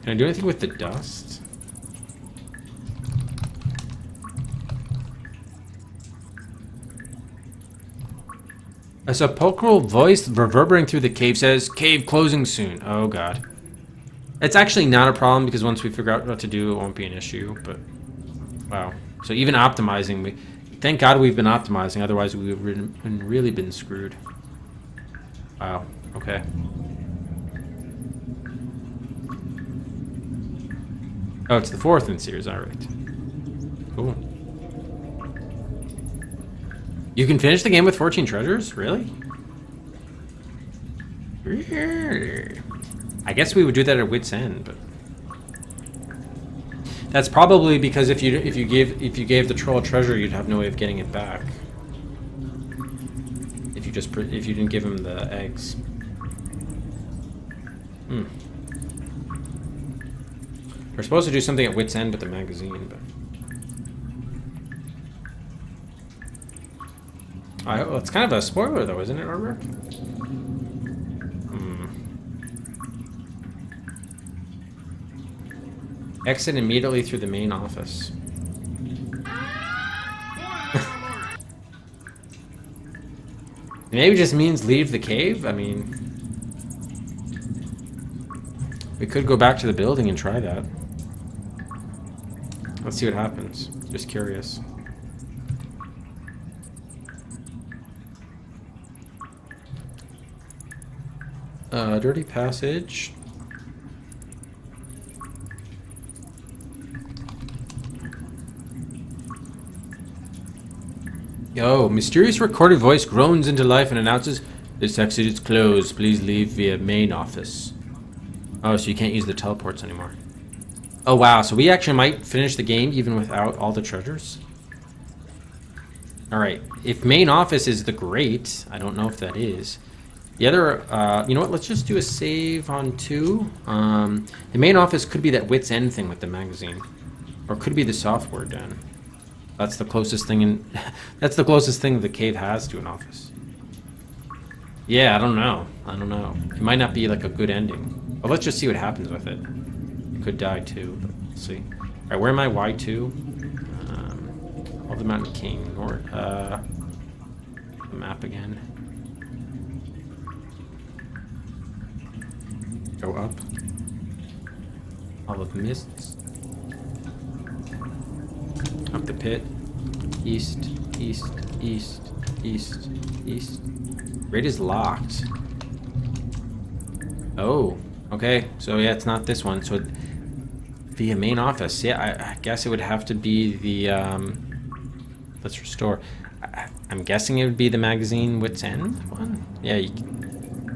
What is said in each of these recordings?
Can I do anything with the dust? A sepulchral voice reverberating through the cave says, "Cave closing soon." Oh god. It's actually not a problem because once we figure out what to do, it won't be an issue, but... Wow. So even optimizing, thank god we've been optimizing, otherwise we would have really been screwed. Wow. Okay. Oh, it's the 4th in series, alright. Cool. You can finish the game with 14 treasures? Really? I guess we would do that at wit's end, but that's probably because if you gave the troll a treasure, you'd have no way of getting it back. If you didn't give him the eggs. We're supposed to do something at wit's end with the magazine, but well, it's kind of a spoiler, though, isn't it, Robert? Exit immediately through the main office. Maybe it just means leave the cave? I mean... We could go back to the building and try that. Let's see what happens. Just curious. Dirty passage. Yo, mysterious recorded voice groans into life and announces, "This exit is closed. Please leave via main office." Oh, so you can't use the teleports anymore. Oh wow, so we actually might finish the game even without all the treasures? Alright, if main office is the great, I don't know if that is. The other, you know what, let's just do a save on 2. The main office could be that wit's end thing with the magazine. Or it could be the software den. That's the closest thing that's the closest thing the cave has to an office. Yeah, I don't know. It might not be like a good ending. But let's just see what happens with it. It could die too, but we'll see. Alright, where am I? Y2? All the Mountain King. North, the map again. Go up. All of Mists. Up the pit. East, east, east, east, east. Raid is locked. Oh, okay. So yeah, it's not this one. So via main office. Yeah, I guess it would have to be the let's restore. I'm guessing it would be the magazine wit's end one. Yeah,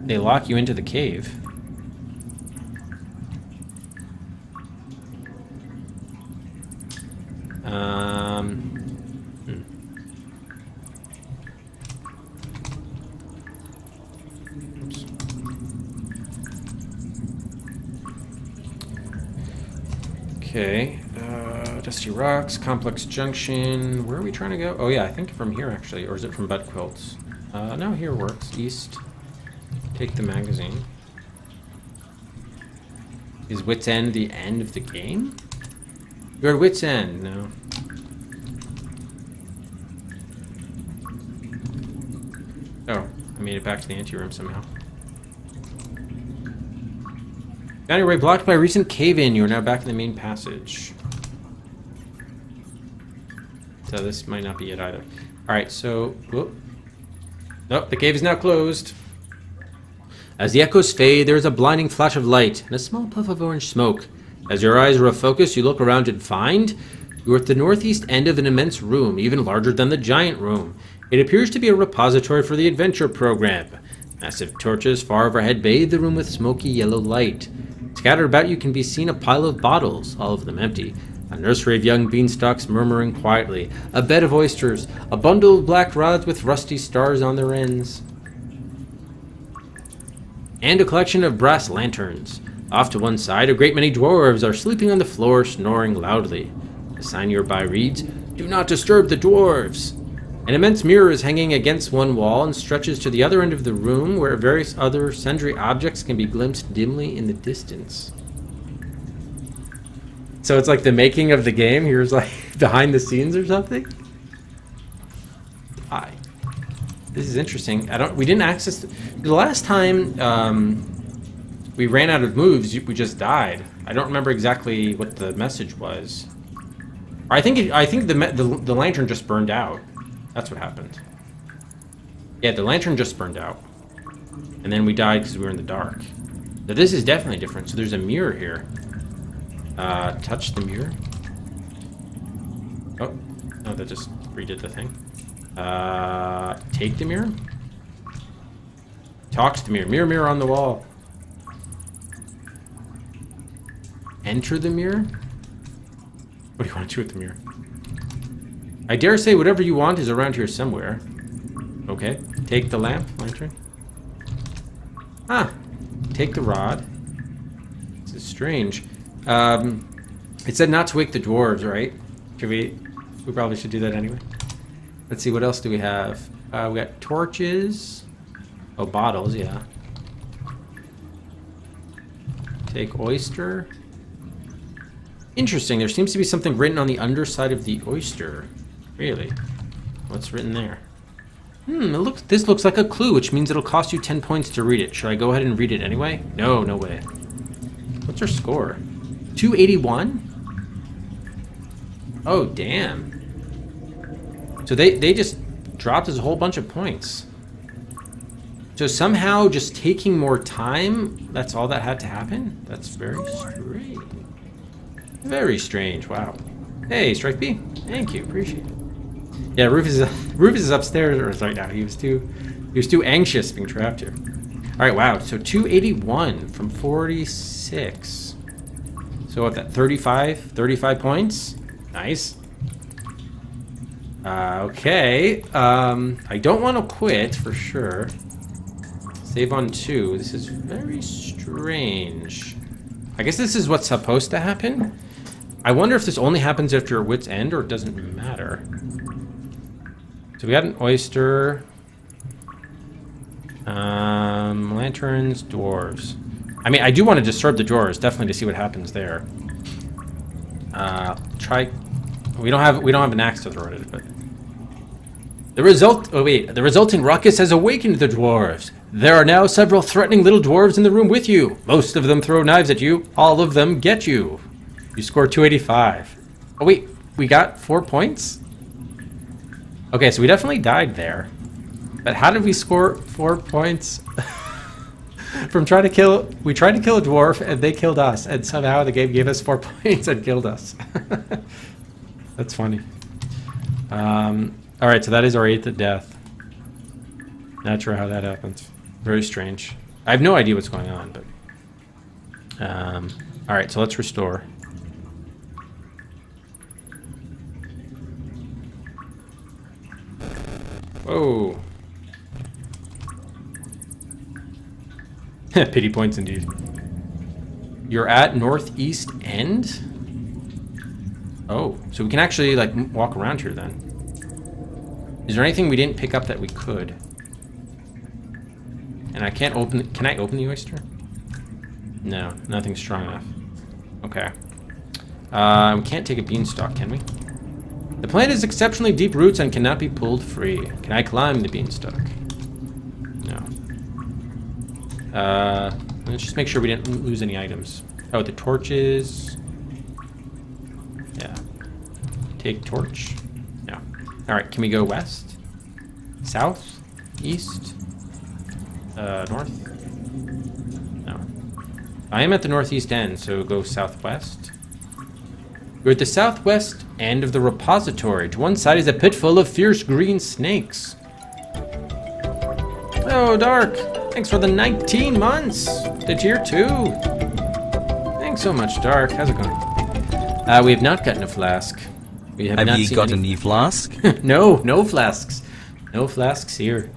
they lock you into the cave. Okay, Dusty Rocks, Complex Junction. Where are we trying to go? Oh yeah, I think from here actually, or is it from Butt Quilts? No, here works. East. Take the magazine. Is Wit's End the end of the game? You're at Wit's End, no. Oh, I made it back to the anteroom somehow. Boundary blocked by a recent cave-in. You are now back in the main passage. So this might not be it either. Alright, so... Whoop. Nope, the cave is now closed. As the echoes fade, there is a blinding flash of light and a small puff of orange smoke. As your eyes refocus, you look around and find you are at the northeast end of an immense room, even larger than the giant room. It appears to be a repository for the adventure program. Massive torches far overhead bathe the room with smoky yellow light. Scattered about you can be seen a pile of bottles, all of them empty, a nursery of young beanstalks murmuring quietly, a bed of oysters, a bundle of black rods with rusty stars on their ends, and a collection of brass lanterns. Off to one side, a great many dwarves are sleeping on the floor, snoring loudly. A sign nearby reads, "Do not disturb the dwarves." An immense mirror is hanging against one wall and stretches to the other end of the room, where various other sundry objects can be glimpsed dimly in the distance. So it's like the making of the game. Here's like behind the scenes or something. This is interesting. We didn't access the last time we ran out of moves. We just died. I don't remember exactly what the message was. Or I think the lantern just burned out. That's what happened. Yeah, the lantern just burned out, and then we died because we were in the dark. Now this is definitely different. So there's a mirror here. Touch the mirror. Oh, no, that just redid the thing. Take the mirror. Talks to mirror. Mirror, mirror on the wall. Enter the mirror? What do you want to do with the mirror? I dare say whatever you want is around here somewhere. Okay. Take the lamp, lantern. Ah. Take the rod. This is strange. It said not to wake the dwarves, right? Should we probably should do that anyway. Let's see, what else do we have? We got torches. Oh, bottles, yeah. Take oyster. Interesting, there seems to be something written on the underside of the oyster. Really? What's written there? This looks like a clue, which means it'll cost you 10 points to read it. Should I go ahead and read it anyway? No, no way. What's our score? 281? Oh, damn. So they just dropped us a whole bunch of points. So somehow just taking more time, that's all that had to happen? That's very strange. Very strange, wow. Hey, Strike B. Thank you, appreciate it. Yeah, Rufus is upstairs right now. He was too anxious being trapped here. Alright, wow. So 281 from 46. So what, that 35 points? Nice. Okay. I don't want to quit for sure. Save on 2. This is very strange. I guess this is what's supposed to happen. I wonder if this only happens after your wit's end or it doesn't matter. So we got an oyster. Lanterns, dwarves. I mean, I do want to disturb the drawers, definitely, to see what happens there. Try. We don't have an axe to throw at it, but the resulting ruckus has awakened the dwarves. There are now several threatening little dwarves in the room with you. Most of them throw knives at you. All of them get you. You score 285. Oh wait, we got 4 points? Okay, so we definitely died there. But how did we score 4 points? From trying to kill... We tried to kill a dwarf and they killed us. And somehow the game gave us 4 points and killed us. That's funny. Alright, so that is our 8th death. Not sure how that happens. Very strange. I have no idea what's going on, but... Alright, so let's restore. Whoa. Pity points indeed. You're at northeast end? Oh, so we can actually like walk around here then. Is there anything we didn't pick up that we could? And I can't open... Can I open the oyster? No, nothing's strong enough. Okay. We can't take a beanstalk, can we? The plant has exceptionally deep roots and cannot be pulled free. Can I climb the beanstalk? No. Let's just make sure we didn't lose any items. Oh, the torches. Yeah. Take torch. No. Alright, can we go west? South? East? North? No. I am at the northeast end, so go southwest. You're at the southwest end of the repository. To one side is a pit full of fierce green snakes. Oh, Dark. Thanks for the 19 months. The tier 2. Thanks so much, Dark. How's it going? We have not gotten a flask. We have not you seen got any... any flask? No flasks. No flasks here.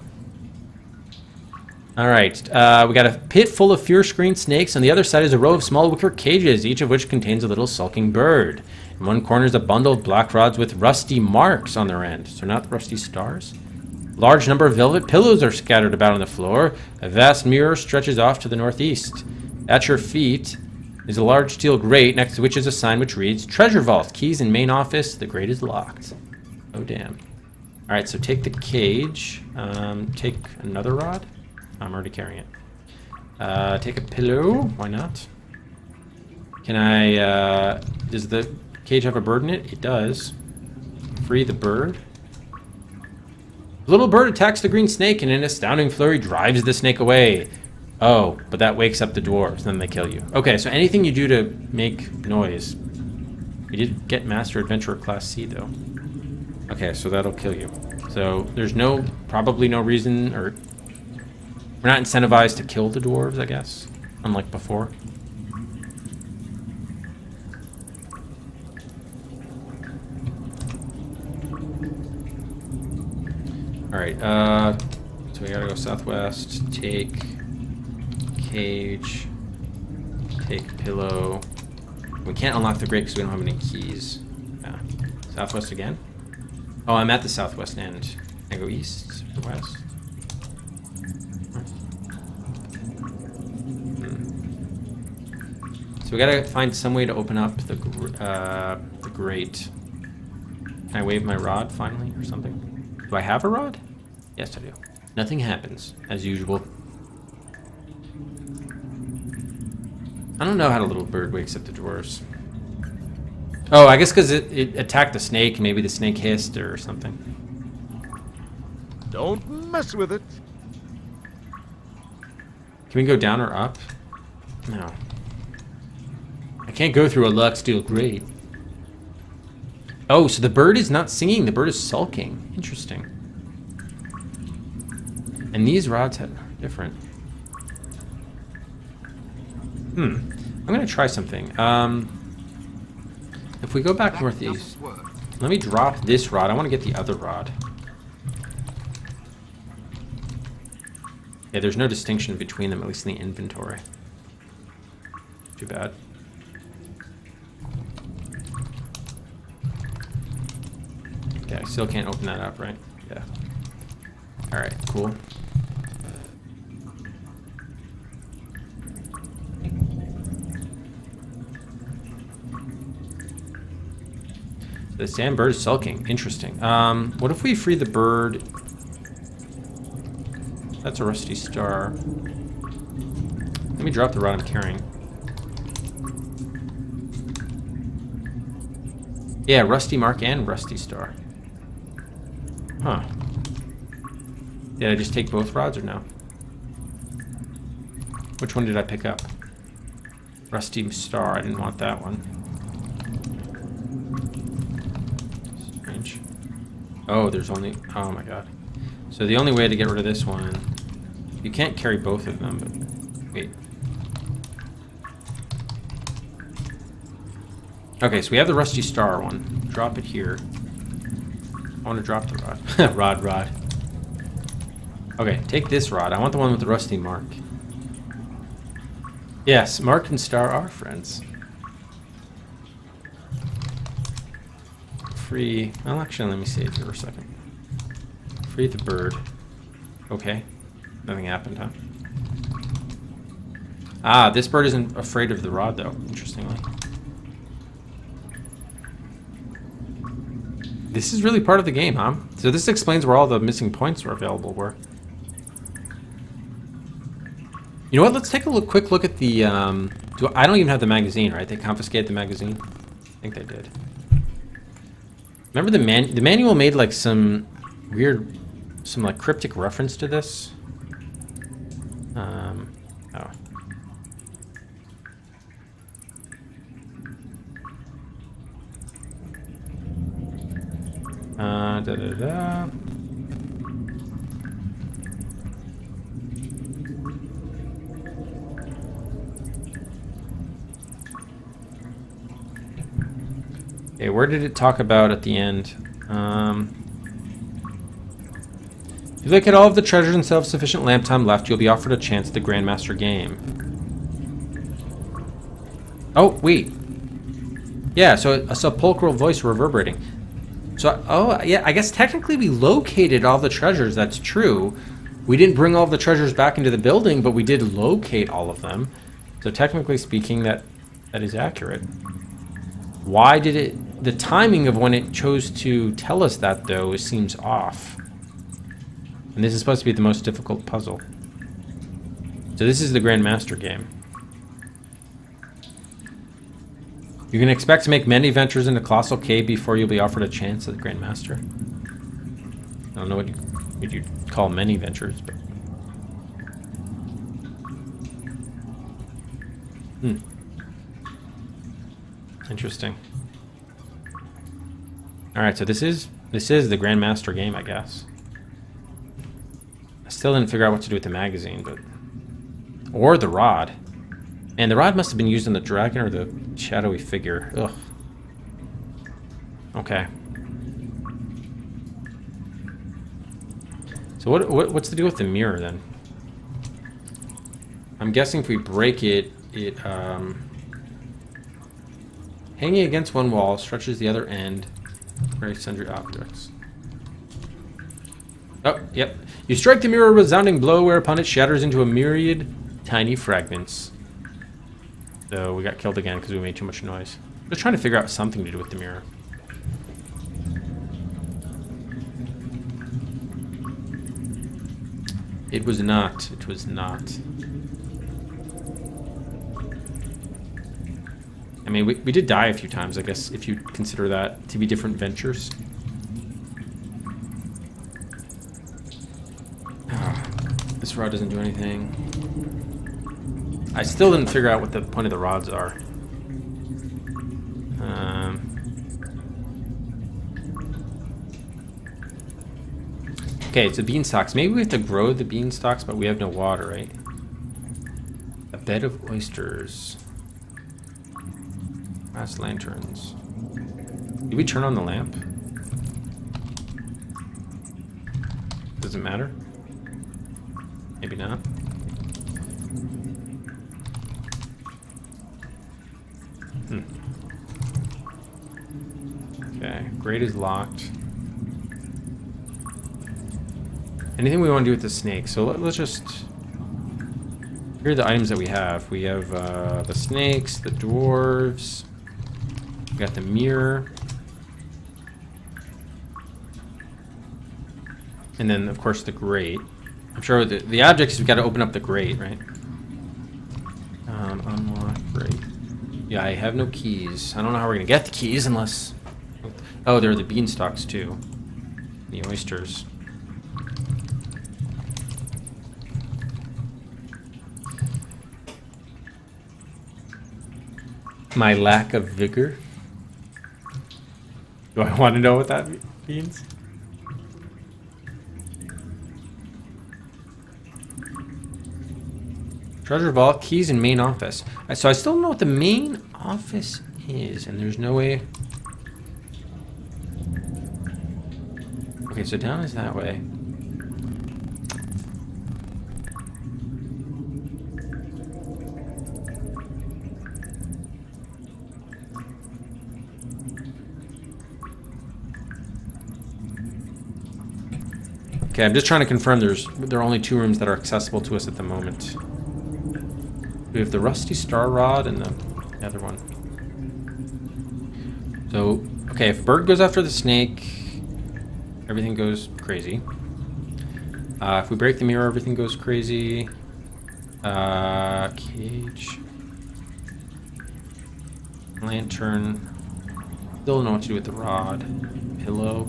Alright, we got a pit full of fierce green snakes. On the other side is a row of small wicker cages, each of which contains a little sulking bird. In one corner is a bundle of black rods with rusty marks on their end. So not rusty stars. Large number of velvet pillows are scattered about on the floor. A vast mirror stretches off to the northeast. At your feet There's a large steel grate next to which is a sign which reads, Treasure Vault, keys in main office, the grate is locked. Oh, damn. Alright, so take the cage. Take another rod. I'm already carrying it. Take a pillow. Why not? Can I, does the cage have a bird in it? It does. Free the bird. The little bird attacks the green snake and in an astounding flurry drives the snake away. Oh, but that wakes up the dwarves, then they kill you. Okay, so anything you do to make noise. We did get Master Adventurer Class C, though. Okay, so that'll kill you. So there's probably no reason, or we're not incentivized to kill the dwarves, I guess, unlike before. Alright, so we gotta go southwest, take cage, take pillow. We can't unlock the grate because we don't have any keys. Yeah. Southwest again? Oh, I'm at the southwest end. Can I go east or west? So we gotta find some way to open up the grate. Can I wave my rod finally or something? Do I have a rod? Yes, I do. Nothing happens, as usual. I don't know how the little bird wakes up the dwarves. Oh, I guess because it attacked the snake. Maybe the snake hissed or something. Don't mess with it. Can we go down or up? No. I can't go through a locked steel grate. Oh, so the bird is not singing. The bird is sulking. Interesting. And these rods are different. I'm going to try something. If we go back northeast, let me drop this rod. I want to get the other rod. Yeah, there's no distinction between them, at least in the inventory. Too bad. Okay, I still can't open that up, right? Yeah. Alright, cool. The sand bird is sulking. Interesting. What if we free the bird? That's a rusty star. Let me drop the rod I'm carrying. Yeah, rusty mark and rusty star. Huh. Did I just take both rods or no? Which one did I pick up? Rusty star. I didn't want that one. Strange. Oh, there's only... Oh my god. So the only way to get rid of this one... You can't carry both of them, but... Wait. Okay, so we have the rusty star one. Drop it here. I want to drop the rod. rod. Okay, take this rod. I want the one with the rusty mark. Yes, mark and star are friends. Free... Well, actually, let me save here for a second. Free the bird. Okay. Nothing happened, huh? Ah, this bird isn't afraid of the rod, though, interestingly. This is really part of the game, huh? So this explains where all the missing points were available were. You know what? Let's take a quick look at the... I don't even have the magazine, right? They confiscated the magazine? I think they did. Remember the manual made like some weird... Some like cryptic reference to this? Oh. Da-da-da. Okay, where did it talk about at the end? If you look at all of the treasures and still have sufficient lamp time left, you'll be offered a chance at the Grandmaster game. Oh, wait. Yeah, so a sepulchral voice reverberating. So, oh, yeah, I guess technically we located all the treasures, that's true. We didn't bring all the treasures back into the building, but we did locate all of them. So technically speaking, that That is accurate. Why did it... The timing of when it chose to tell us that, though, seems off. And this is supposed to be the most difficult puzzle. So this is the Grandmaster game. You can expect to make many ventures into Colossal Cave before you'll be offered a chance at the Grandmaster. I don't know what you'd call many ventures, but... Interesting. Alright, so this is the Grandmaster game, I guess. I still didn't figure out what to do with the magazine, but... Or the rod. And the rod must have been used on the dragon or the shadowy figure. Ugh. Okay. So what's the deal with the mirror, then? I'm guessing if we break it, hanging against one wall, stretches the other end, very sundry objects. Oh, yep. You strike the mirror a resounding blow, whereupon it shatters into a myriad tiny fragments. So we got killed again because we made too much noise. Just trying to figure out something to do with the mirror. It was not. It was not. I mean, we did die a few times, I guess, if you consider that to be different ventures. This rod doesn't do anything. I still didn't figure out what the point of the rods are. Okay, it's the beanstalks. Maybe we have to grow the beanstalks, but we have no water, right? A bed of oysters. Brass lanterns. Did we turn on the lamp? Does it matter? Maybe not. Okay, grate is locked. Anything we want to do with the snake? So let's just... Here are the items that we have. We have the snakes, the dwarves. We got the mirror. And then, of course, the grate. I'm sure the object is we've got to open up the grate, right? Unlock grate. Yeah, I have no keys. I don't know how we're going to get the keys unless... Oh, there are the beanstalks, too. The oysters. My lack of vigor. Do I want to know what that means? Treasure vault, keys, and main office. So I still don't know what the main office is, and there's no way... Okay, so down is that way. Okay, I'm just trying to confirm there are only 2 rooms that are accessible to us at the moment. We have the rusty star rod and the other one. So, okay, if Bird goes after the snake, everything goes crazy. If we break the mirror, everything goes crazy. Cage. Lantern. Still don't know what to do with the rod. Pillow.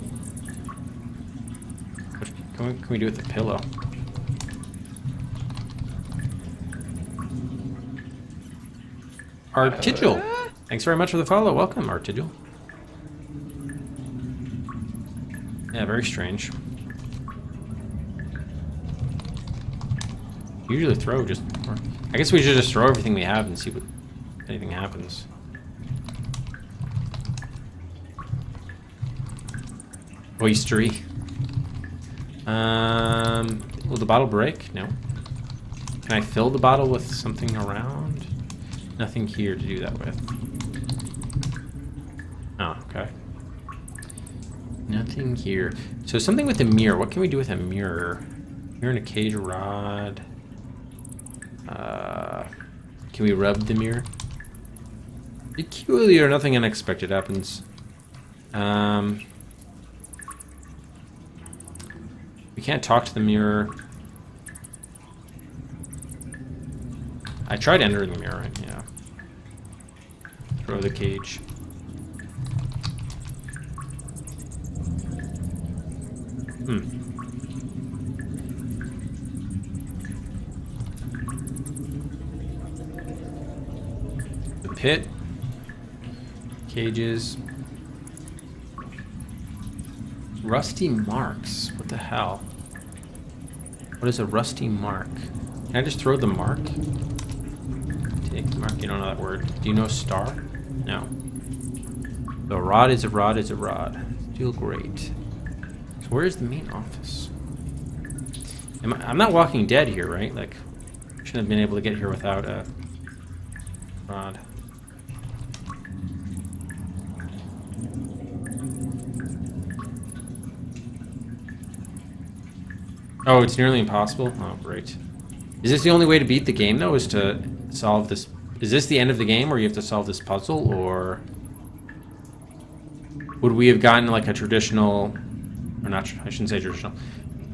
What can we do with the pillow? Artigil. Thanks very much for the follow. Welcome, Artigil. Yeah, very strange. Usually throw just... I guess we should just throw everything we have and see if anything happens. Oystery. Will the bottle break? No. Can I fill the bottle with something around? Nothing here to do that with. Oh, okay. Nothing here. So something with the mirror. What can we do with a mirror? Mirror in a cage rod. Can we rub the mirror? Peculiar, nothing unexpected happens. We can't talk to the mirror. I tried entering the mirror, yeah. Throw the cage. The pit. Cages. Rusty marks. What the hell? What is a rusty mark? Can I just throw the mark? Take the mark. You don't know that word. Do you know star? No. The rod is a rod is a rod. Steel grate. So where's the main office? I'm not Walking Dead here, right? Like, I shouldn't have been able to get here without a rod. Oh, it's nearly impossible? Oh, great. Is this the only way to beat the game, though, is to solve this? Is this the end of the game where you have to solve this puzzle, or would we have gotten, like, a traditional, or not, I shouldn't say traditional.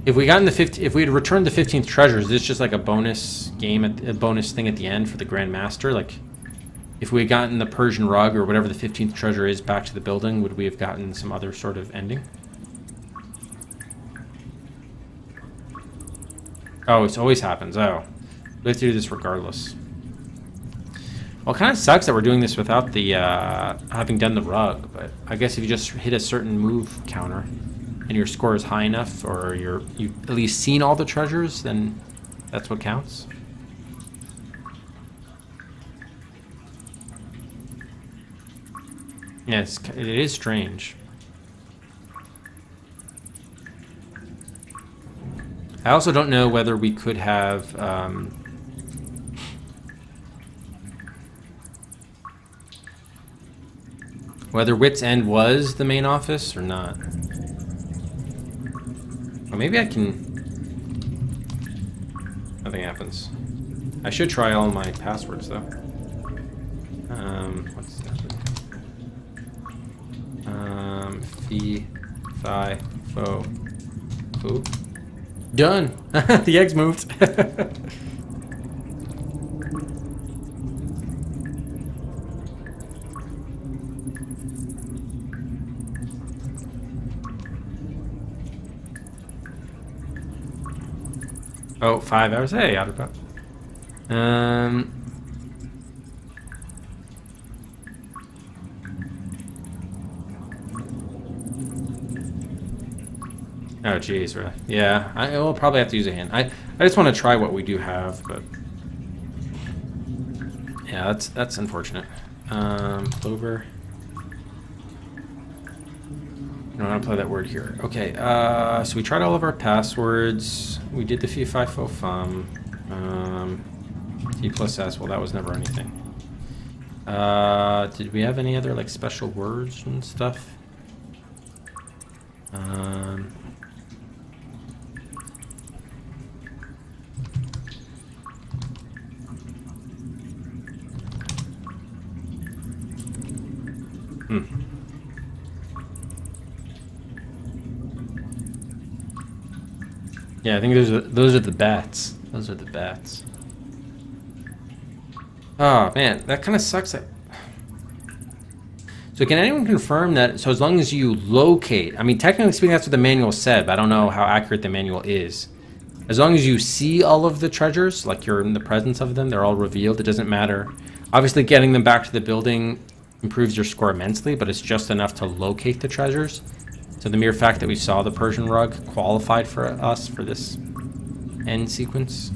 If we got in if we had returned the 15th treasure, is this just like a bonus game, a bonus thing at the end for the Grand Master? Like, if we had gotten the Persian rug or whatever the 15th treasure is back to the building, would we have gotten some other sort of ending? Oh, it always happens. Oh. We have to do this regardless. Well, it kind of sucks that we're doing this without the, having done the rug, but I guess if you just hit a certain move counter and your score is high enough, or you've at least seen all the treasures, then that's what counts. Yeah, it is strange. I also don't know whether we could have whether Wit's End was the main office or not. Or maybe I can... Nothing happens. I should try all my passwords though. What's that? Fee, fi, fo, foo. Done. The eggs moved. Oh, 5 hours. Hey, out of that. Oh, jeez, really? Yeah, I will probably have to use a hand. I just want to try what we do have, but yeah, that's unfortunate. Clover. I don't want to play that word here. Okay, so we tried all of our passwords. We did the fee fi fo fum. T plus S. Well, that was never anything. Did we have any other like special words and stuff? Yeah, I think those are the bats. Those are the bats. Oh man, that kind of sucks. So can anyone confirm that? So as long as you locate, I mean, technically speaking, that's what the manual said, but I don't know how accurate the manual is. As long as you see all of the treasures, like you're in the presence of them, they're all revealed. It doesn't matter. Obviously, getting them back to the building improves your score immensely, but it's just enough to locate the treasures. So the mere fact that we saw the Persian rug qualified for us for this end sequence.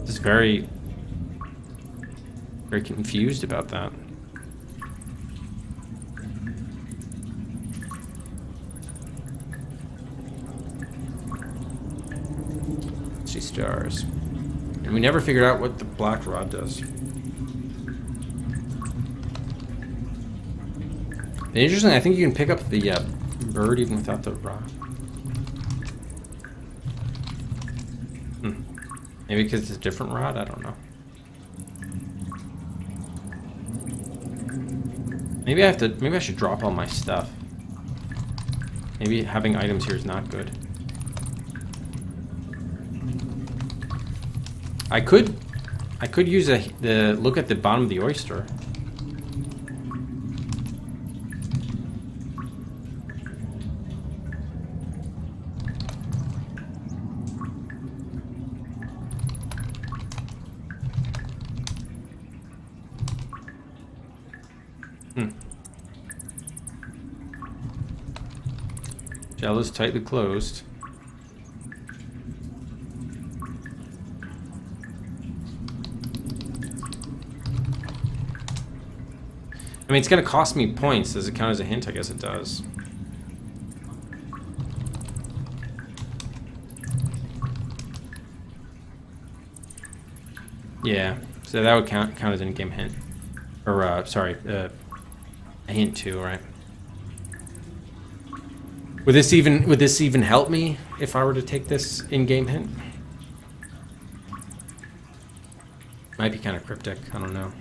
Just very confused about that. Let's see stars. And we never figured out what the black rod does. Interesting, I think you can pick up the bird even without the rod. Maybe because it's a different rod? I don't know. Maybe I have to. Maybe I should drop all my stuff. Maybe having items here is not good. I could use the look at the bottom of the oyster. Shell is tightly closed. I mean, it's going to cost me points. Does it count as a hint? I guess it does. Yeah, so that would count as an in-game hint. Or, sorry, a hint too, right? Would this even help me if I were to take this in-game hint? Might be kind of cryptic. I don't know.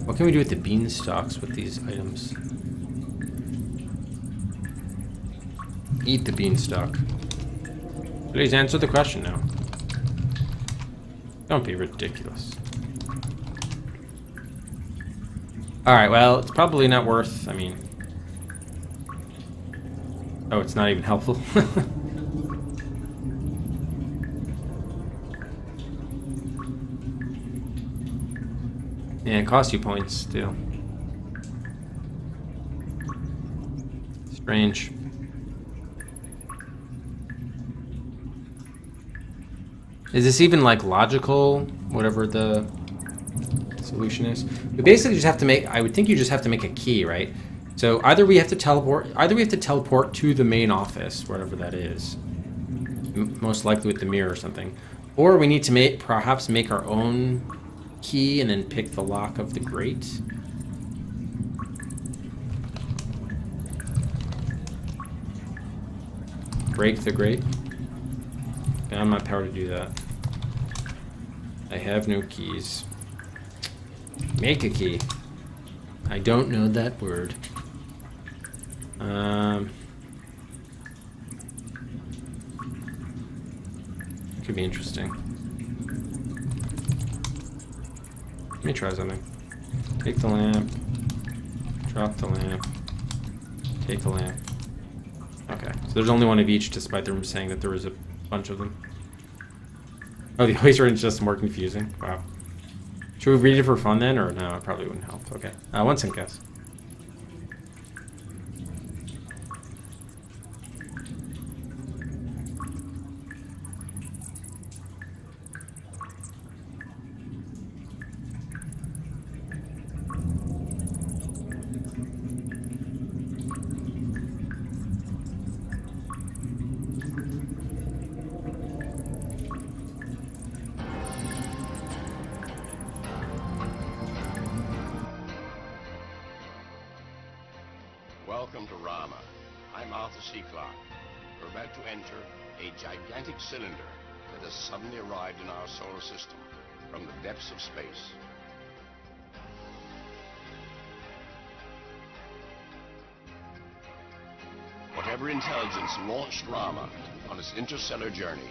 What can we do with the beanstalks with these items? Eat the beanstalk. Please answer the question now. Don't be ridiculous. Alright, well, it's probably not worth, I mean... Oh, it's not even helpful. Yeah, it costs you points, still. Strange. Is this even, like, logical? Whatever the solution is? We basically just have to make... I would think you just have to make a key, right? So either we have to teleport to the main office, wherever that is. Most likely with the mirror or something. Or we need to perhaps make our own key and then pick the lock of the grate. Break the grate. Beyond my power to do that. I have no keys. Make a key. I don't know that word. Could be interesting. Let me try something. Take the lamp. Drop the lamp. Take the lamp. Okay, so there's only one of each, despite them saying that there was a bunch of them. Oh, the oyster is just more confusing. Wow. Should we read it for fun then, or no? It probably wouldn't help. Okay. One second, guys. Welcome to Rama. I'm Arthur C. Clarke. We're about to enter a gigantic cylinder that has suddenly arrived in our solar system from the depths of space. Whatever intelligence launched Rama on its interstellar journey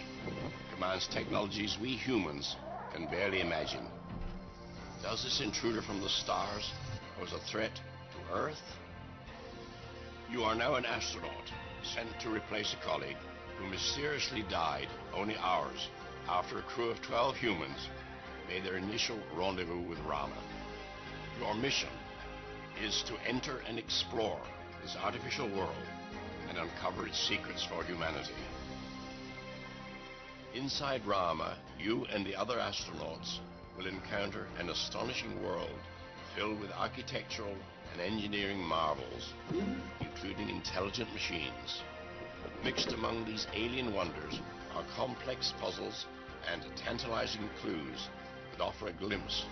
commands technologies we humans can barely imagine. Does this intruder from the stars pose a threat to Earth? You are now an astronaut sent to replace a colleague who mysteriously died only hours after a crew of 12 humans made their initial rendezvous with Rama. Your mission is to enter and explore this artificial world and uncover its secrets for humanity. Inside Rama, you and the other astronauts will encounter an astonishing world filled with architectural and engineering marvels, including intelligent machines. Mixed among these alien wonders are complex puzzles and tantalizing clues that offer a glimpse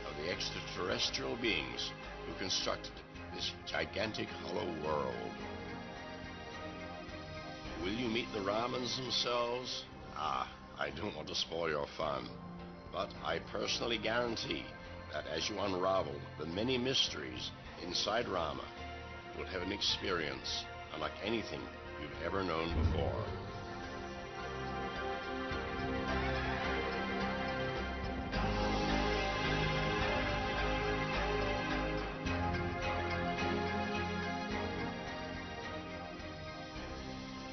of the extraterrestrial beings who constructed this gigantic hollow world. Will you meet the Ramans themselves? I don't want to spoil your fun, but I personally guarantee that as you unravel the many mysteries inside Rama, you'll have an experience unlike anything you've ever known before.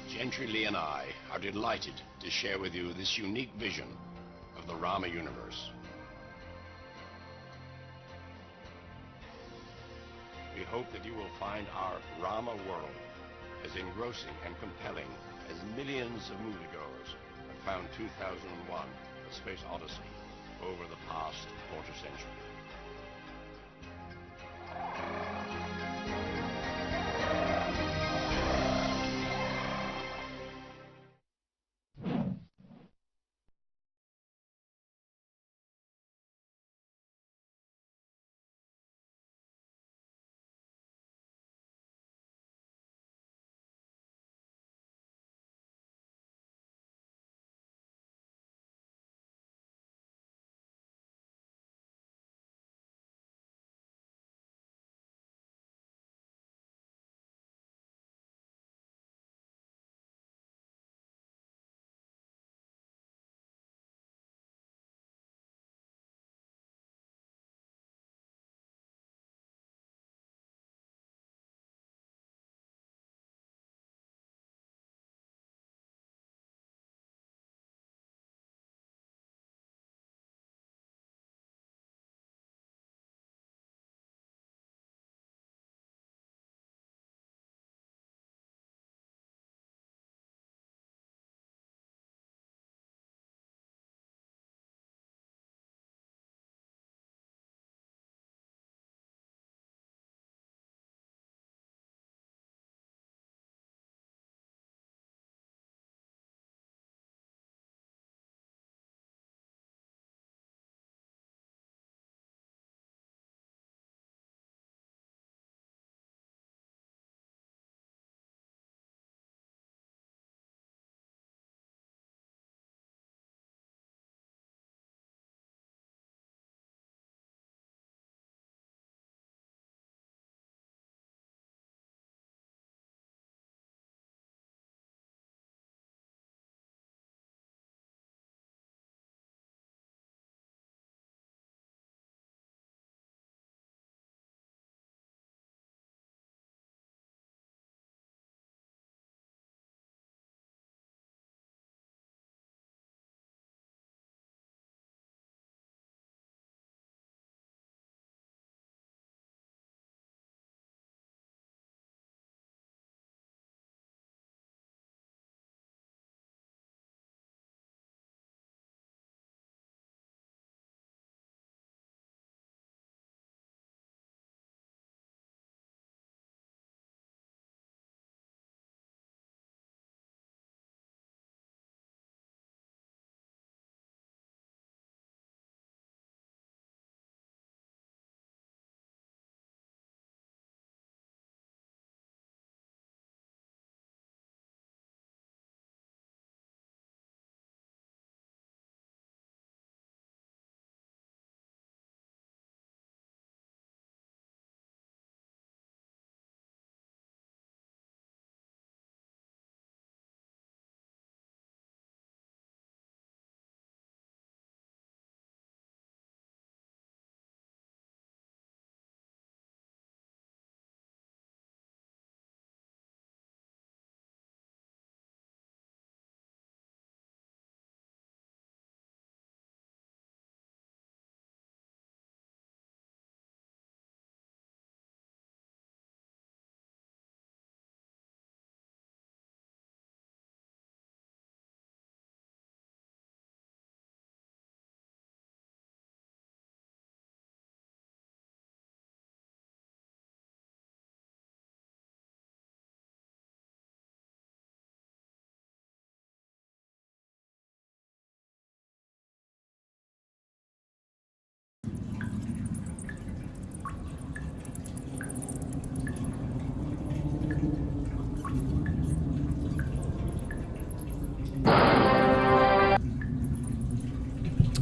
Gentry Lee and I are delighted to share with you this unique vision of the Rama universe. We hope that you will find our Rama world as engrossing and compelling as millions of moviegoers have found 2001: A Space Odyssey over the past quarter century.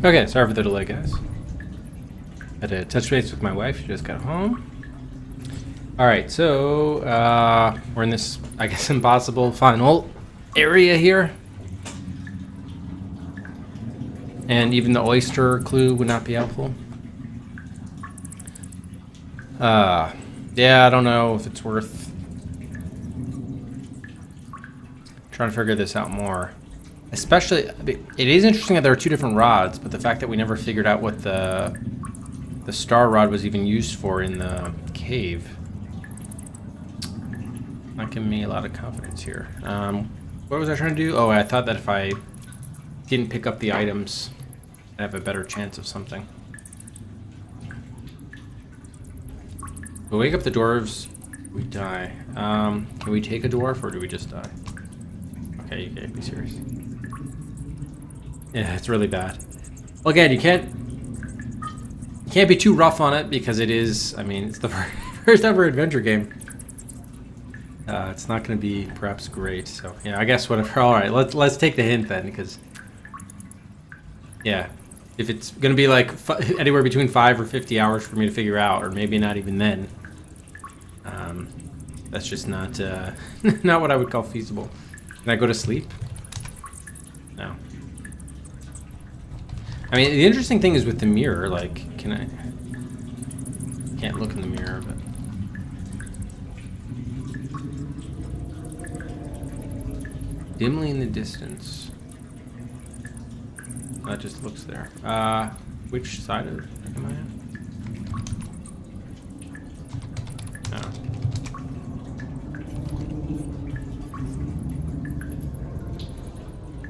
Okay, sorry for the delay, guys. Had to touch base with my wife. She just got home. All right, so we're in this, I guess, impossible final area here. And even the oyster clue would not be helpful. Yeah, I don't know if it's worth trying to figure this out more. Especially, it is interesting that there are two different rods, but the fact that we never figured out what the star rod was even used for in the cave. Not giving me a lot of confidence here. What was I trying to do? Oh, I thought that if I didn't pick up the items, I'd have a better chance of something. If we wake up the dwarves, we die. Can we take a dwarf or do we just die? Okay, you can't be serious. Yeah, it's really bad. Well, again, you can't be too rough on it because it is, I mean, it's the first ever adventure game. It's not going to be perhaps great, so yeah, I guess whatever. All right, let's take the hint then, because yeah, if it's going to be like anywhere between 5 or 50 hours for me to figure out, or maybe not even then, that's just not not what I would call feasible. Can I go to sleep? No. I mean, the interesting thing is with the mirror, like, can I? Can't look in the mirror, but. Dimly in the distance. That just looks there. Which side of it am I at?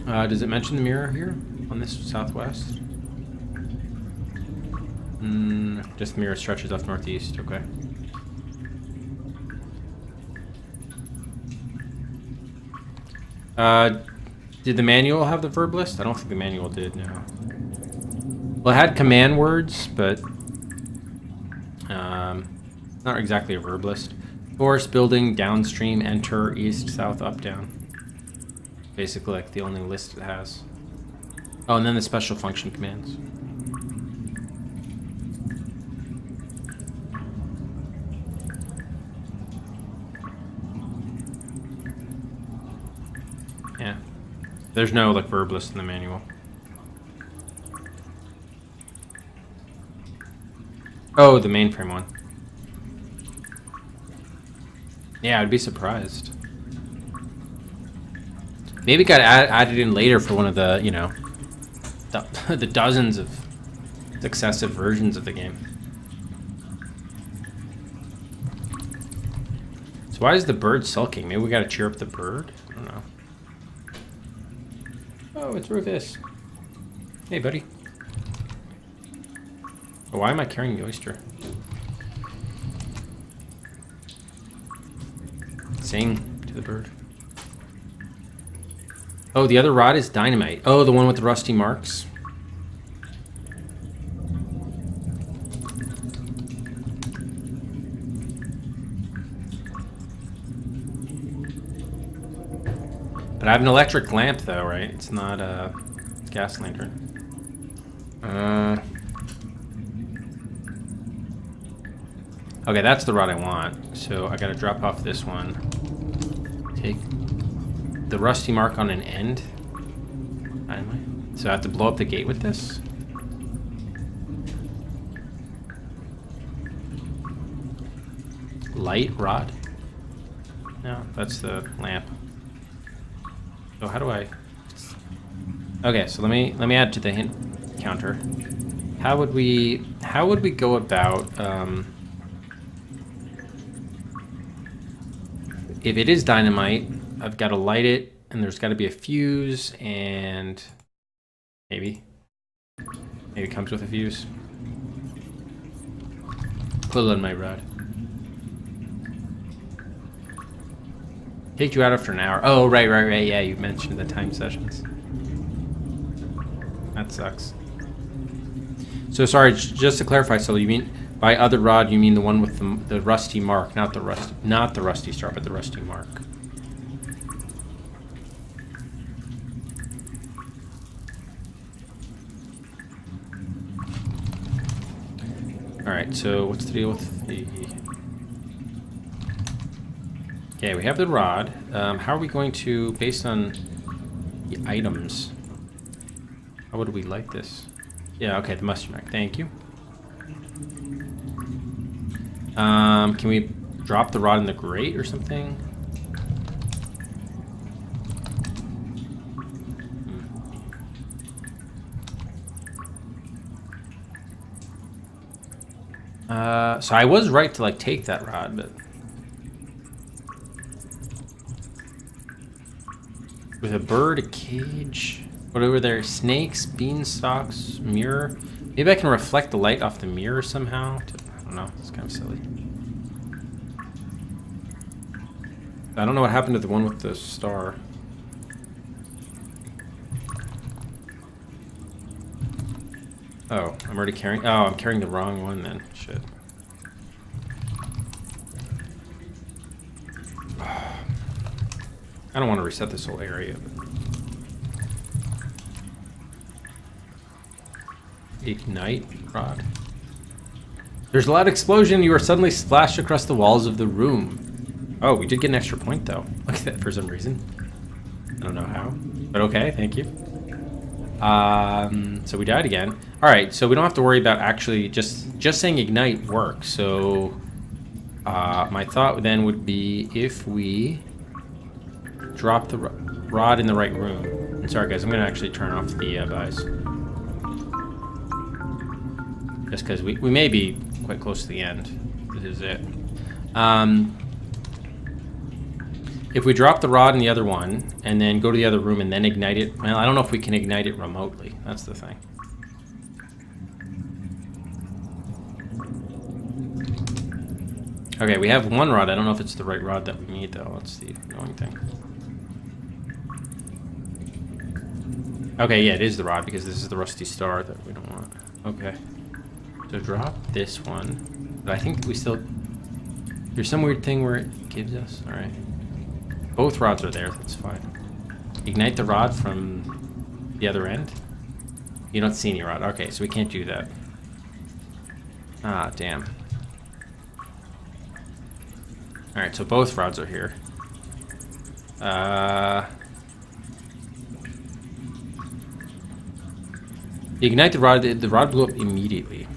Oh. Does it mention the mirror here on this southwest? Just the mirror stretches off northeast. Okay. Did the manual have the verb list? I don't think the manual did, no. Well, it had command words, but not exactly a verb list. Forest, building, downstream, enter, east, south, up, down. Basically like the only list it has. Oh, and then the special function commands. Yeah. There's no like verb list in the manual. Oh, the mainframe one. Yeah, I'd be surprised. Maybe it got added in later for one of the, you know, the dozens of successive versions of the game. So why is the bird sulking? Maybe we gotta cheer up the bird? I don't know. Oh, it's Rufus. Hey, buddy. Oh, why am I carrying the oyster? Sing to the bird. Oh, the other rod is dynamite. Oh, the one with the rusty marks. But I have an electric lamp, though, right? It's not a gas lantern. Okay, that's the rod I want. So I gotta drop off this one. Take the rusty mark on an end. So I have to blow up the gate with this? Light rod? No, that's the lamp. So how do I? Okay, so let me add to the hint counter. How would we go about if it is dynamite? I've got to light it, and there's got to be a fuse, and maybe it comes with a fuse. Pull on my rod. Take you out after an hour. Oh, right. Yeah, you mentioned the time sessions. That sucks. So sorry, just to clarify, so you mean by other rod, you mean the one with the rusty mark, not the rusty star, but the rusty mark. Alright, so what's the deal with the... Okay, we have the rod. How are we going to, based on the items, how would we like this? Yeah, okay, the mustard mac. Thank you. Can we drop the rod in the grate or something? So I was right to like take that rod, but with a bird, a cage, what over there? Snakes, beanstalks, mirror. Maybe I can reflect the light off the mirror somehow. I don't know. It's kind of silly. I don't know what happened to the one with the star. Oh, I'm already carrying... Oh, I'm carrying the wrong one then. Shit. I don't want to reset this whole area. But... Ignite rod. There's a loud explosion. You are suddenly splashed across the walls of the room. Oh, we did get an extra point though. Look at that for some reason. I don't know how, but okay. Thank you. So we died again. All right, so we don't have to worry about actually just saying ignite works. So my thought then would be if we drop the rod in the right room. And sorry guys, I'm gonna actually turn off the buys. Just because we may be quite close to the end. This is it. If we drop the rod in the other one, and then go to the other room and then ignite it... Well, I don't know if we can ignite it remotely. That's the thing. Okay, we have one rod. I don't know if it's the right rod that we need, though. That's the annoying thing. Okay, yeah, it is the rod, because this is the rusty star that we don't want. Okay. So drop this one. But I think we still... There's some weird thing where it gives us... Alright. Both rods are there, that's fine. Ignite the rod from the other end? You don't see any rod. Okay, so we can't do that. Ah, damn. Alright, so both rods are here. Ignite the rod blew up immediately.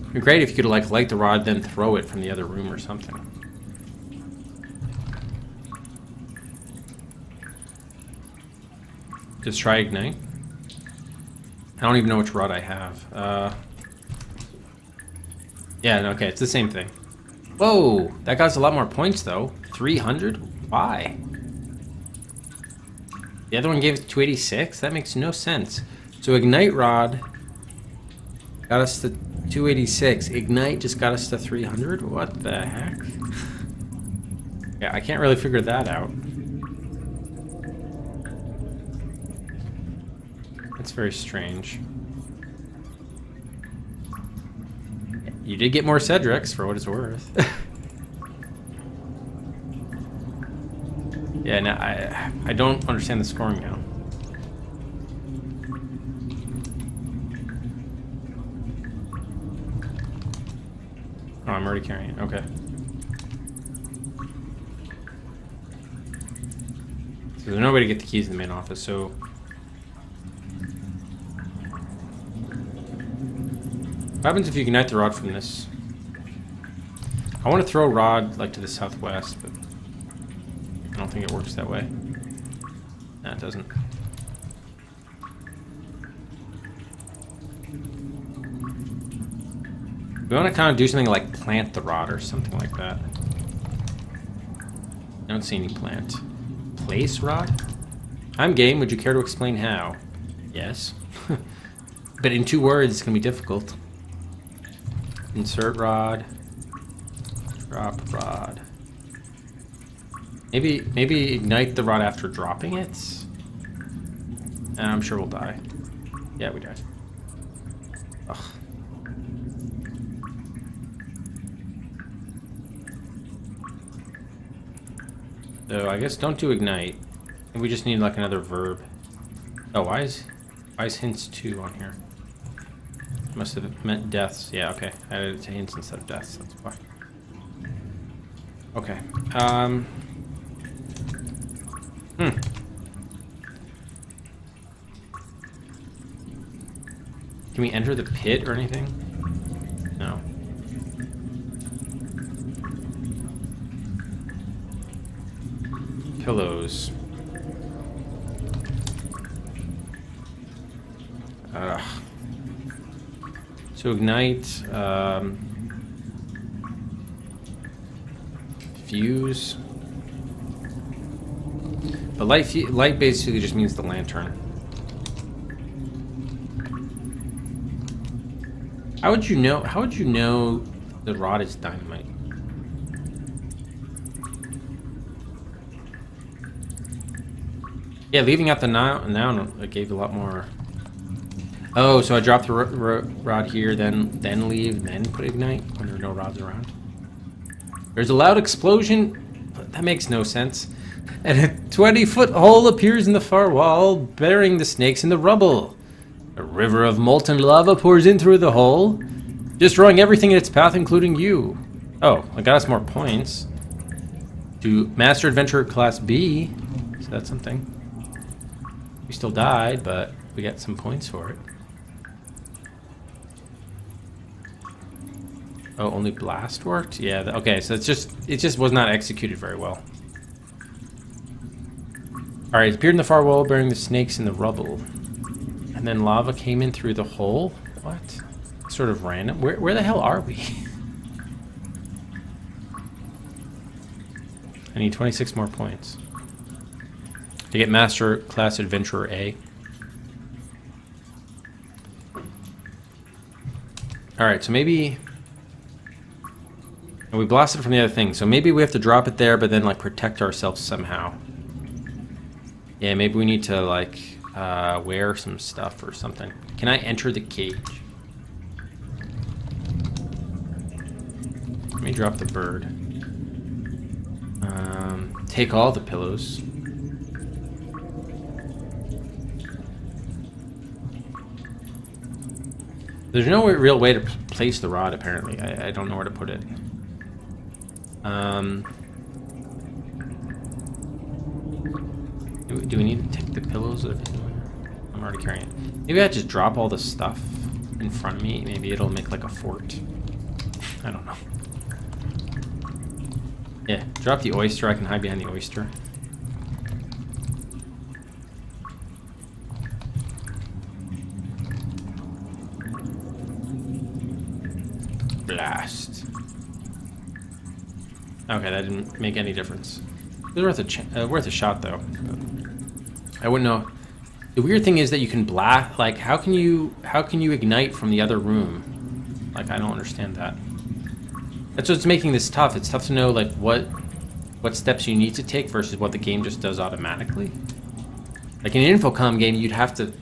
It'd be great if you could like light the rod, then throw it from the other room or something. Just try ignite. I don't even know which rod I have. Yeah, okay, it's the same thing. Whoa, that got us a lot more points though. 300? Why? The other one gave us 286? That makes no sense. So ignite rod got us to 286. Ignite just got us to 300? What the heck? Yeah, I can't really figure that out. That's very strange. You did get more Cedrics, for what it's worth. Yeah, no, I don't understand the scoring now. Oh, I'm already carrying it. Okay. So there's no way to get the keys in the main office, so... What happens if you ignite the rod from this? I want to throw a rod, like, to the southwest, but... I don't think it works that way. No, it doesn't. We want to kind of do something like plant the rod or something like that. I don't see any plant. Place rod? I'm game. Would you care to explain how? Yes. But in 2 words, it's going to be difficult. Insert rod. Drop rod. Maybe ignite the rod after dropping it? And I'm sure we'll die. Yeah, we died. Ugh. So I guess don't do ignite. We just need like another verb. Oh, why is hints 2 on here? Must have meant deaths. Yeah, okay. I added it to hints instead of deaths. That's why. Okay. Can we enter the pit or anything? No. Pillows. Ugh. So ignite, fuse. But light basically just means the lantern. How would you know? How would you know the rod is dynamite? Yeah, leaving out the noun it gave a lot more. Oh, so I dropped the rod here, then leave, then put ignite when there are no rods around. There's a loud explosion. That makes no sense. And a 20-foot hole appears in the far wall, burying the snakes in the rubble. A river of molten lava pours in through the hole, destroying everything in its path, including you. Oh, I got us more points. To Master Adventurer Class B, so that's something. We still died, but we got some points for it. Oh, only blast worked? Yeah, okay, so it just was not executed very well. Alright, it appeared in the far wall, burying the snakes in the rubble. And then lava came in through the hole? What? Sort of random. Where the hell are we? I need 26 more points to get Master Class Adventurer A. Alright, so maybe... And we blasted from the other thing, so maybe we have to drop it there, but then, like, protect ourselves somehow. Yeah, maybe we need to, like, wear some stuff or something. Can I enter the cage? Let me drop the bird. Take all the pillows. There's no real way to place the rod, apparently. I don't know where to put it. Do we need to take the pillows? I'm already carrying it. Maybe I just drop all the stuff in front of me. Maybe it'll make like a fort. I don't know. Yeah, drop the oyster. I can hide behind the oyster. Blast. Okay, that didn't make any difference. It was worth a shot, though. I wouldn't know. The weird thing is that you can blast. Like, how can you ignite from the other room? Like, I don't understand that. That's what's making this tough. It's tough to know like what steps you need to take versus what the game just does automatically. Like in an Infocom game, you'd have to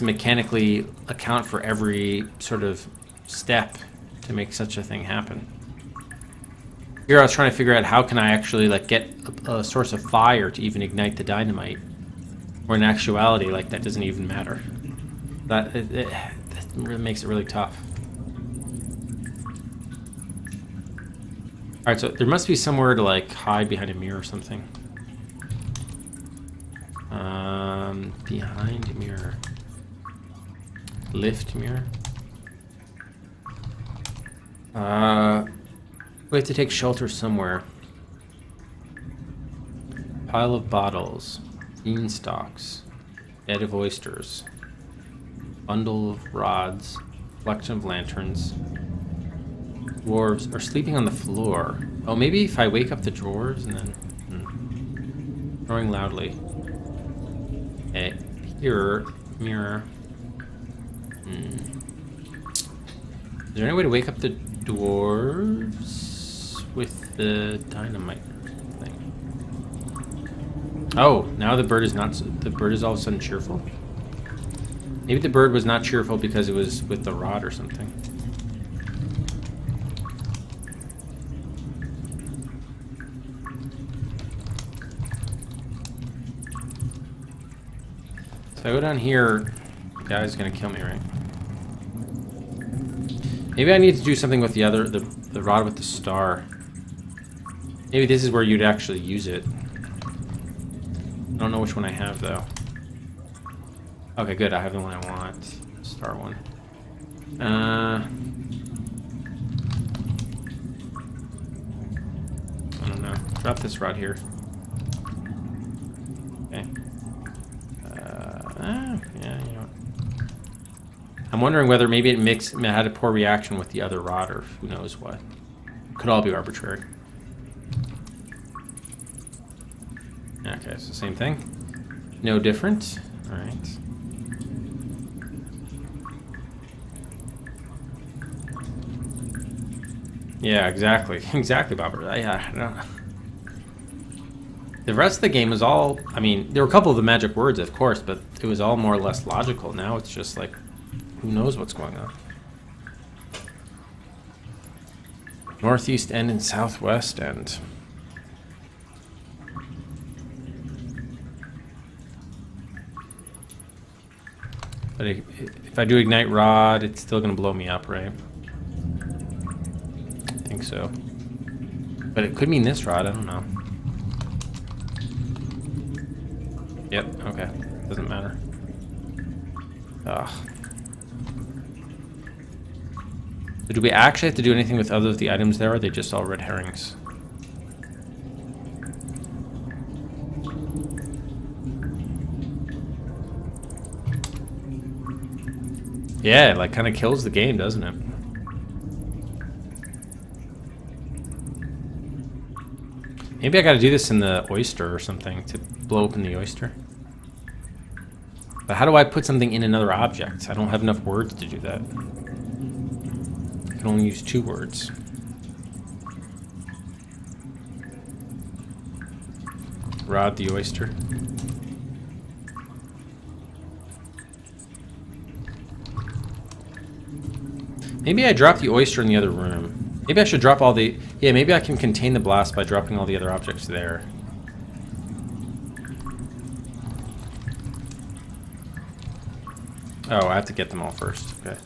mechanically account for every sort of step to make such a thing happen. Here I was trying to figure out how can I actually like get a source of fire to even ignite the dynamite, or in actuality like that doesn't even matter. That really makes it really tough. Alright, so there must be somewhere to like hide behind a mirror or something. Behind mirror. Lift mirror. We have to take shelter somewhere. Pile of bottles. Beanstalks. Bed of oysters. Bundle of rods. Collection of lanterns. Dwarves are sleeping on the floor. Oh, maybe if I wake up the dwarves and then... Roaring loudly. Okay. Here. Mirror. Is there any way to wake up the dwarves with the dynamite thing? Oh, now the bird is not... The bird is all of a sudden cheerful? Maybe the bird was not cheerful because it was with the rod or something. So I go down here, the guy's gonna kill me, right? Maybe I need to do something with the rod with the star. Maybe this is where you'd actually use it. I don't know which one I have, though. Okay, good. I have the one I want. Star one. I don't know. Drop this rod here. Okay. Yeah, you know what. I'm wondering whether maybe it had a poor reaction with the other rod, or who knows what. Could all be arbitrary. Okay, so same thing. No different. All right. Yeah, exactly. Exactly, Bobber. I don't know. The rest of the game was all... I mean, there were a couple of the magic words, of course, but it was all more or less logical. Now it's just like, who knows what's going on. Northeast end and southwest end. But if I do ignite rod, it's still going to blow me up, right? I think so. But it could mean this rod, I don't know. Yep, okay. Doesn't matter. Ugh. So do we actually have to do anything with other of the items there, or are they just all red herrings? Yeah, it like kind of kills the game, doesn't it? Maybe I gotta do this in the oyster or something to blow open the oyster. But how do I put something in another object? I don't have enough words to do that. I can only use 2 words. Rod the oyster. Maybe I drop the oyster in the other room. Maybe I should drop all the... Yeah, maybe I can contain the blast by dropping all the other objects there. Oh, I have to get them all first. Okay.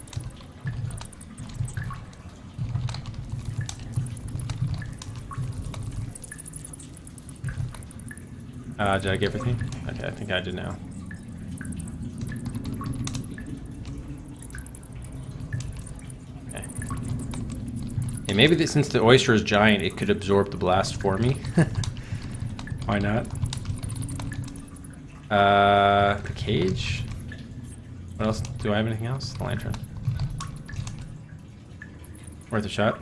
Did I get everything? Okay, I think I did now. Okay. And maybe since the oyster is giant, it could absorb the blast for me. Why not? The cage? What else? Do I have anything else? The lantern. Worth a shot?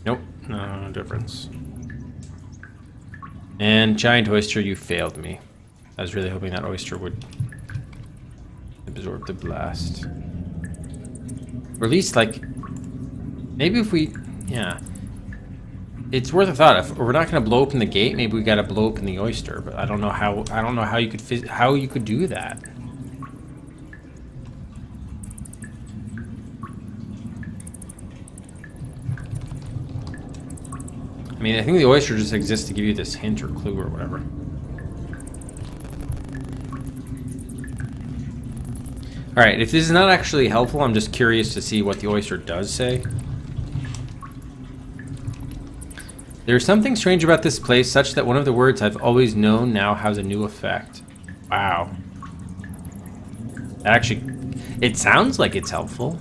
Nope. No difference. And giant oyster, you failed me. I was really hoping that oyster would absorb the blast. Or at least, like, maybe if we, yeah. It's worth a thought. If we're not going to blow open the gate, maybe we got to blow open the oyster. But I don't know how. I don't know how you could do that. I mean, I think the oyster just exists to give you this hint or clue or whatever. All right. If this is not actually helpful, I'm just curious to see what the oyster does say. There's something strange about this place, such that one of the words I've always known now has a new effect. Wow. Actually, it sounds like it's helpful.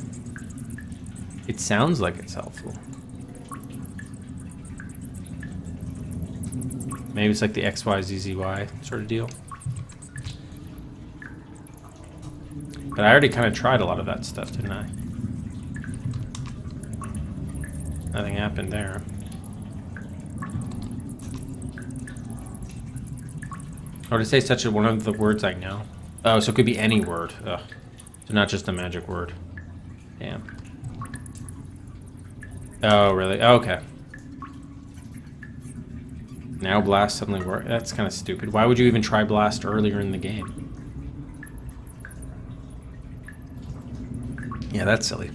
It sounds like it's helpful. Maybe it's like the XYZZY sort of deal. But I already kind of tried a lot of that stuff, didn't I? Nothing happened there. Or to say such a one of the words I know. Oh, so it could be any word. Ugh. So not just a magic word. Damn. Oh, really? Oh, okay. Now blast suddenly work. That's kind of stupid. Why would you even try blast earlier in the game? Yeah, that's silly.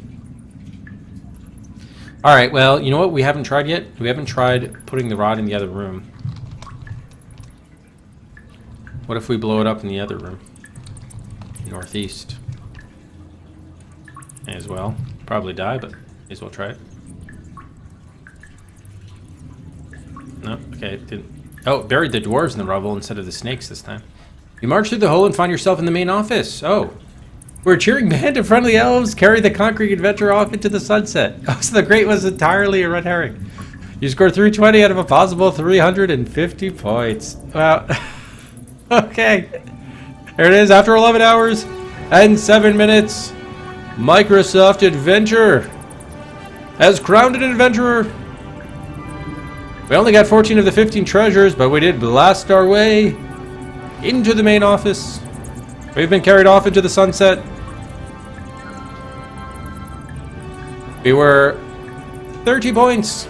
All right, well, you know what we haven't tried yet? We haven't tried putting the rod in the other room. What if we blow it up in the other room? Northeast. May as well. Probably die, but may as well try it. No, okay, didn't. Oh, buried the dwarves in the rubble instead of the snakes this time. You march through the hole and find yourself in the main office. Oh. We're a cheering band of friendly elves carry the concrete adventure off into the sunset. Oh, so the great was entirely a red herring. You scored 320 out of a possible 350 points. Wow. Okay. There it is. After 11 hours and 7 minutes, Microsoft Adventure has crowned an adventurer. We only got 14 of the 15 treasures, but we did blast our way into the main office. We've been carried off into the sunset. We were 30 points.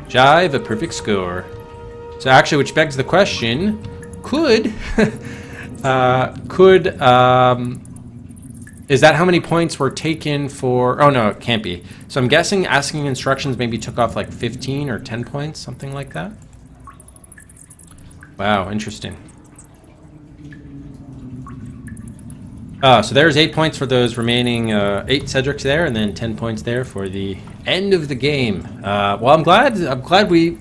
Jive, a perfect score. So actually, which begs the question, is that how many points were taken for, oh no, it can't be. So I'm guessing asking instructions maybe took off like 15 or 10 points, something like that. Wow, interesting. So there's 8 points for those remaining 8 Cedrics there, and then 10 points there for the end of the game. Well, I'm glad we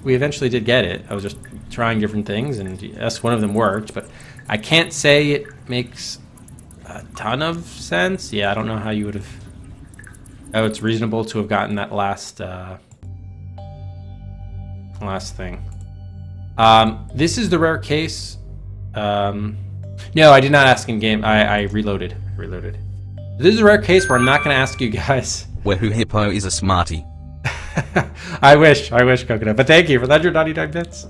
eventually did get it. I was just trying different things, and yes, one of them worked, but I can't say it makes a ton of sense. Yeah, I don't know how you would have. Oh, it's reasonable to have gotten that last thing. This is the rare case. No, I did not ask in game. I reloaded. This is a rare case where I'm not going to ask you guys. Where who hippo is a smarty. I wish, Coconut. But thank you for 199 bits.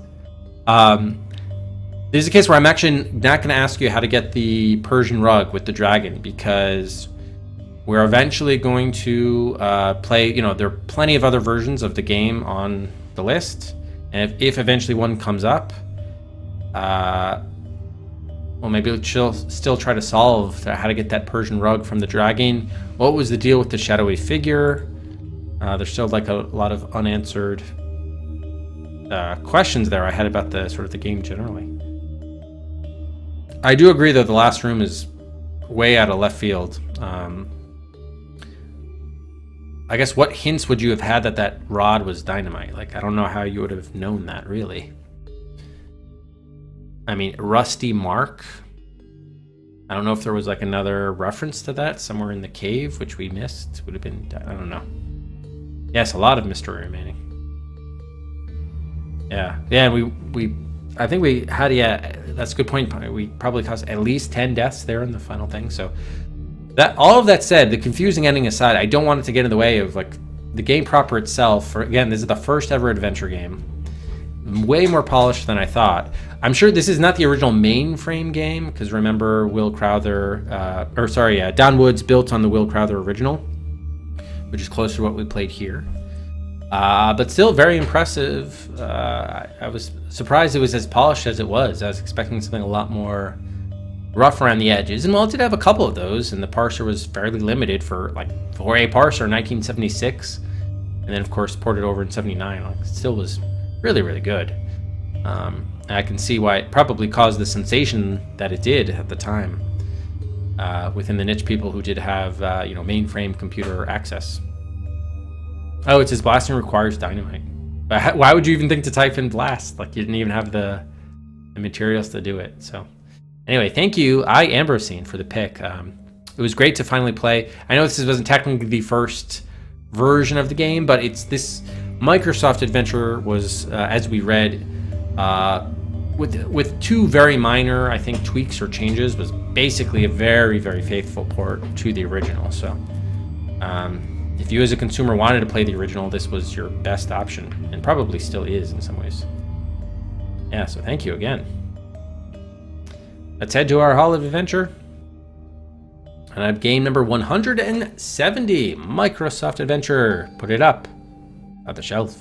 This is a case where I'm actually not going to ask you how to get the Persian rug with the dragon, because we're eventually going to play. You know, there are plenty of other versions of the game on the list, and if eventually one comes up, well, maybe we'll still try to solve how to get that Persian rug from the dragon. What was the deal with the shadowy figure? There's still like a lot of unanswered questions there I had about the sort of the game generally. I do agree though, the last room is way out of left field. I guess what hints would you have had that rod was dynamite? Like, I don't know how you would have known that really. I mean, rusty mark. I don't know if there was like another reference to that somewhere in the cave, which we missed. Would have been, I don't know. Yes, a lot of mystery remaining. Yeah, I think we had, yeah, that's a good point. We probably caused at least 10 deaths there in the final thing. So that, all of that said, the confusing ending aside, I don't want it to get in the way of like the game proper itself. Again, this is the first ever adventure game. Way more polished than I thought. I'm sure this is not the original mainframe game, because remember Will Crowther, Don Woods built on the Will Crowther original, which is closer to what we played here. But still very impressive. I was surprised it was as polished as it was. I was expecting something a lot more rough around the edges. And while it did have a couple of those, and the parser was fairly limited for a parser, 1976, and then of course ported over in 79, it still was really, really good. I can see why it probably caused the sensation that it did at the time within the niche people who did have mainframe computer access. Oh, it says blasting requires dynamite. Why would you even think to type in blast? Like, you didn't even have the materials to do it. So anyway, thank you, Ambrosine, for the pick. It was great to finally play. I know this wasn't technically the first version of the game, but it's this Microsoft Adventure was, as we read, with two very minor, I think, tweaks or changes, was basically a very, very faithful port to the original. So if you as a consumer wanted to play the original, this was your best option, and probably still is in some ways. Yeah, so thank you again. Let's head to our Hall of Adventure. And I have game number 170, Microsoft Adventure. Put it up on the shelf.